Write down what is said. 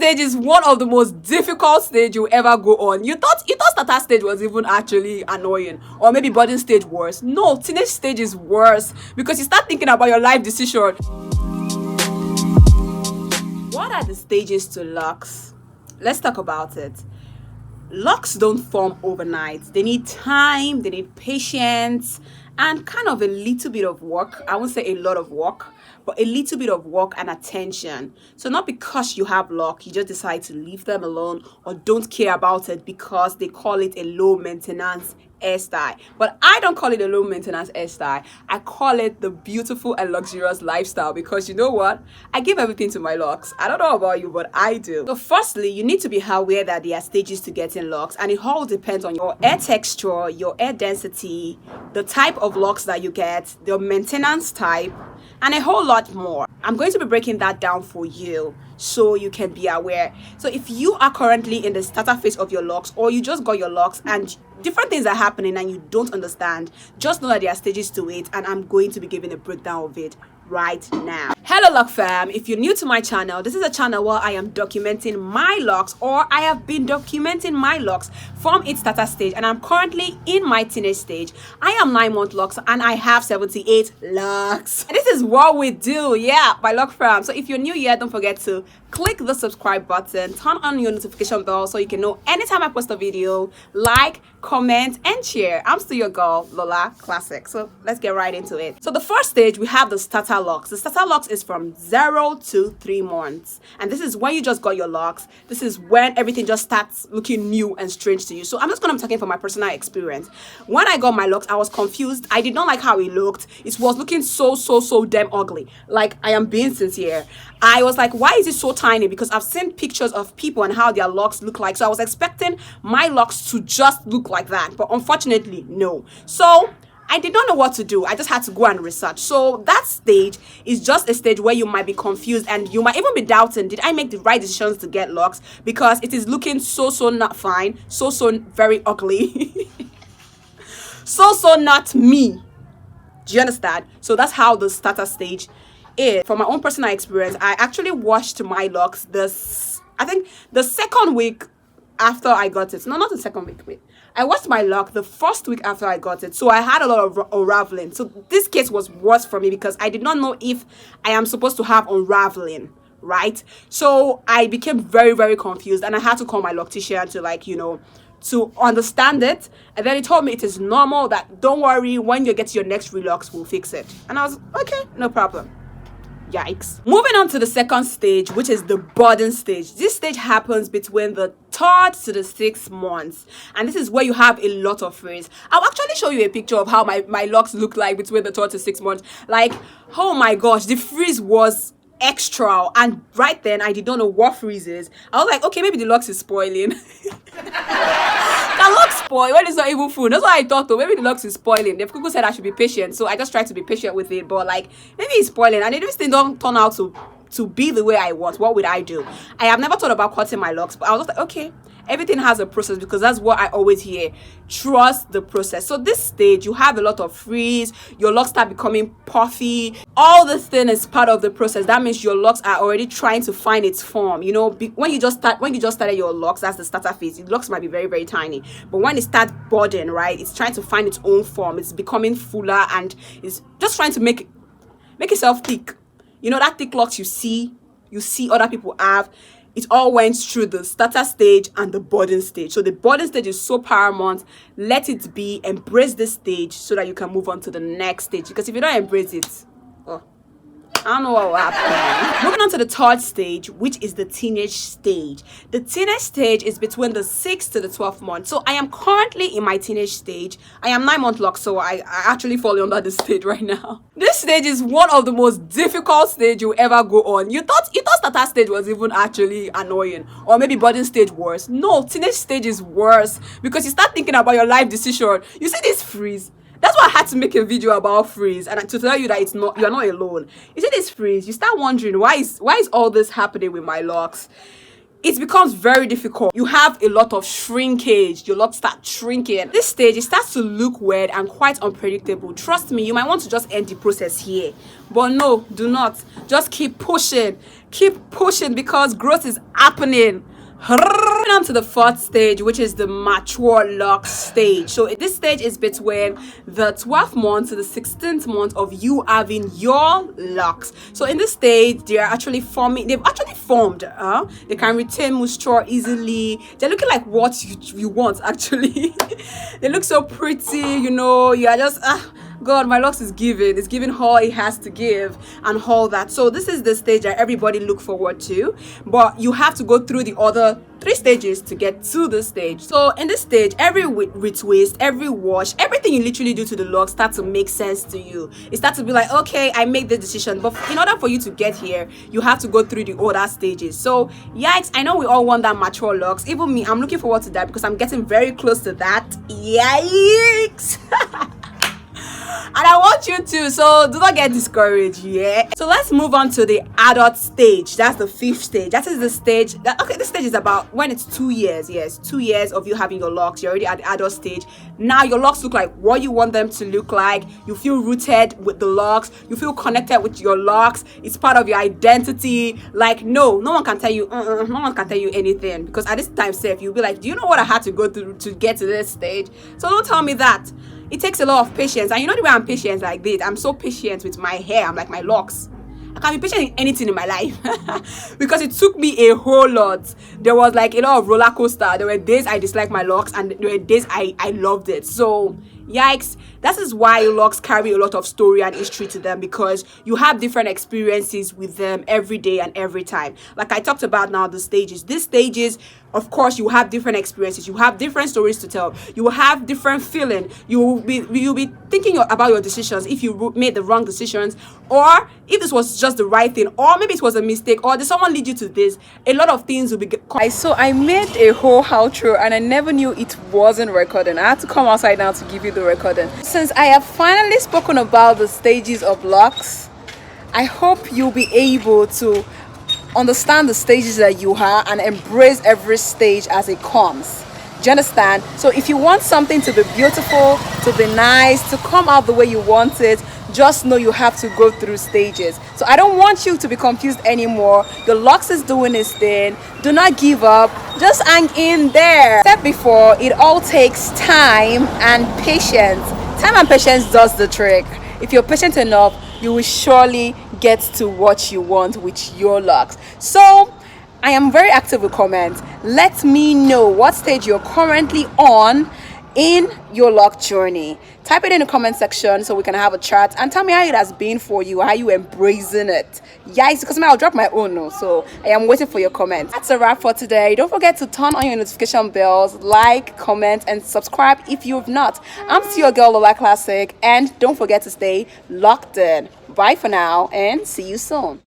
stage is one of the most difficult stage you ever go on. You thought starter stage was even actually annoying, or maybe budding stage worse. No, teenage stage is worse because you start thinking about your life decision. What are the stages to locs? Let's talk about it. Locs don't form overnight. They need time, they need patience, and kind of a little bit of work. I won't say a lot of work, but a little bit of work and attention. So not because you have loc, you just decide to leave them alone or don't care about it because they call it a low maintenance hairstyle. But I don't call it a low maintenance hairstyle. I call it the beautiful and luxurious lifestyle because you know what? I give everything to my locs. I don't know about you, but I do. So firstly, you need to be aware that there are stages to getting locs, and it all depends on your hair texture, your hair density, the type of locs that you get, the maintenance type, and a whole lot more. I'm going to be breaking that down for you so you can be aware. So if you are currently in the starter phase of your locs, or you just got your locs and different things are happening and you don't understand, just know that there are stages to it, and I'm going to be giving a breakdown of it right now. Hello Loc fam, if you're new to my channel, this is a channel where I am documenting my locs, or I have been documenting my locs from its starter stage, and I'm currently in my teenage stage. I am 9-month locs and I have 78 locs. And this is what we do, yeah, by Loc fam. So if you're new here, don't forget to click the subscribe button, turn on your notification bell so you can know anytime I post a video, like, comment, and share. I'm still your girl, Lola Classic. So let's get right into it. So the first stage, we have the starter locs. The starter locs is from 0 to 3 months. And this is when you just got your locs. This is when everything just starts looking new and strange to you. So I'm just going to be talking from my personal experience. When I got my locs, I was confused. I did not like how it looked. It was looking so damn ugly. Like, I am being sincere. I was like, why is it so tiny? Because I've seen pictures of people and how their locs look like. So I was expecting my locs to just look like that. But unfortunately, no. So I did not know what to do. I just had to go and research. So that stage is just a stage where you might be confused and you might even be doubting, did I make the right decisions to get locs? Because it is looking so not fine, so very ugly. so not me. Do you understand? So that's how the starter stage is. From my own personal experience, I actually washed my locs I think the second week after I got it. No, not the second week. Wait. I washed my loc the first week after I got it. So I had a lot of unraveling. So this case was worse for me because I did not know if I am supposed to have unraveling, right? So I became very confused, and I had to call my loctician to to understand it. And then he told me it is normal, that don't worry, when you get to your next relox, we'll fix it. And I was okay, no problem. Yikes. Moving on to the second stage, which is the budding stage. This stage happens between the 3rd to the 6th months, and this is where you have a lot of frizz. I'll actually show you a picture of how my locs look like between the 3rd to 6th months. Like, oh my gosh, the frizz was extra, and right then I did not know what frizz is. I was like, okay, maybe the locs is spoiling. The locs spoil when it's not even food. That's what I thought though. Maybe the locs is spoiling. The people said I should be patient, so I just tried to be patient with it. But like, maybe it's spoiling, and if this thing don't turn out to be the way I want, what would I do? I have never thought about cutting my locs, but I was just like, okay, everything has a process, because that's what I always hear. Trust the process. So this stage, you have a lot of frizz, your locs start becoming puffy. All this thing is part of the process. That means your locs are already trying to find its form. You know, when you just started your locs, that's the starter phase. Your locs might be very tiny, but when it starts budding, right, it's trying to find its own form. It's becoming fuller, and it's just trying to make itself thick. You know, that thick locs you see other people have. It all went through the starter stage and the budding stage. So the budding stage is so paramount. Let it be. Embrace this stage so that you can move on to the next stage. Because if you don't embrace it, I don't know what will happen. Moving on to the 3rd stage, which is the teenage stage. The teenage stage is between the 6th to the 12th month. So I am currently in my teenage stage. I am 9-month loc, so I actually fall under this stage right now. This stage is one of the most difficult stage you ever go on. You thought starter stage was even actually annoying, or maybe budding stage worse. No, teenage stage is worse because you start thinking about your life decision. You see this frizz. That's why I had to make a video about frizz, and to tell you that you're not alone. You see this frizz, you start wondering why is all this happening with my locs. it becomes very difficult. You have a lot of shrinkage. Your locks start shrinking. This stage, it starts to look weird and quite unpredictable. Trust me, you might want to just end the process here. But no, do not. Just keep pushing. Keep pushing because growth is happening. On to the fourth stage, which is the mature lock stage. So this stage is between the 12th month to the 16th month of you having your locks. So in this stage, they are actually forming. They've actually formed. They can retain moisture easily. They're looking like what you want actually. They look so pretty. You know, you are just God, my locks is giving. It's giving all it has to give and all that. So this is the stage that everybody look forward to. But you have to go through the other 3 stages to get to this stage. So in this stage, every retwist, every wash, everything you literally do to the locks start to make sense to you. It starts to be like, okay, I made the decision. But in order for you to get here, you have to go through the other stages. So yikes, I know we all want that mature locks. Even me, I'm looking forward to that because I'm getting very close to that. Yikes. And I want you to, so do not get discouraged, yeah? So let's move on to the adult stage. That's the 5th stage. That is the stage that, okay, this stage is about when it's 2 years. Yes, 2 years of you having your locks. You're already at the adult stage. Now your locks look like what you want them to look like. You feel rooted with the locks. You feel connected with your locks. It's part of your identity. Like, no one can tell you, no one can tell you anything. Because at this time, Seth, you'll be like, do you know what I had to go through to get to this stage? So don't tell me that. It takes a lot of patience, and you know the way I'm patient like this. I'm so patient with my hair. I'm like my locks. I can be patient in anything in my life because it took me a whole lot. There was like a lot of roller coaster. There were days I disliked my locks, and there were days I loved it. So yikes, that is why locks carry a lot of story and history to them, because you have different experiences with them every day and every time. Like I talked about now, the stages. These stages, of course, you have different experiences. You have different stories to tell. You will have different feeling. You'll be thinking about your decisions, if you made the wrong decisions, or if this was just the right thing, or maybe it was a mistake, or did someone lead you to this. A lot of things will be. So I made a whole outro and I never knew it wasn't recording. I had to come outside now to give you the recording. Since I have finally spoken about the stages of locks, I hope you'll be able to understand the stages that you are and embrace every stage as it comes. Do you understand? So if you want something to be beautiful, to be nice, to come out the way you want it, just know you have to go through stages. So I don't want you to be confused anymore. Your Locs is doing its thing. Do not give up. Just hang in there. Step before, it all takes time and patience. Time and patience does the trick. If you're patient enough, you will surely get to what you want with your Locs. So I am very active with comments. Let me know what stage you're currently on in your lock journey. Type it in the comment section so we can have a chat and tell me how it has been for you, how you embracing it. Yes, because I'll drop my own now, so I am waiting for your comments. That's a wrap for today. Don't forget to turn on your notification bells, like, comment, and subscribe if you've not. I'm still your girl Lola Classic, and don't forget to stay locked in. Bye for now and see you soon.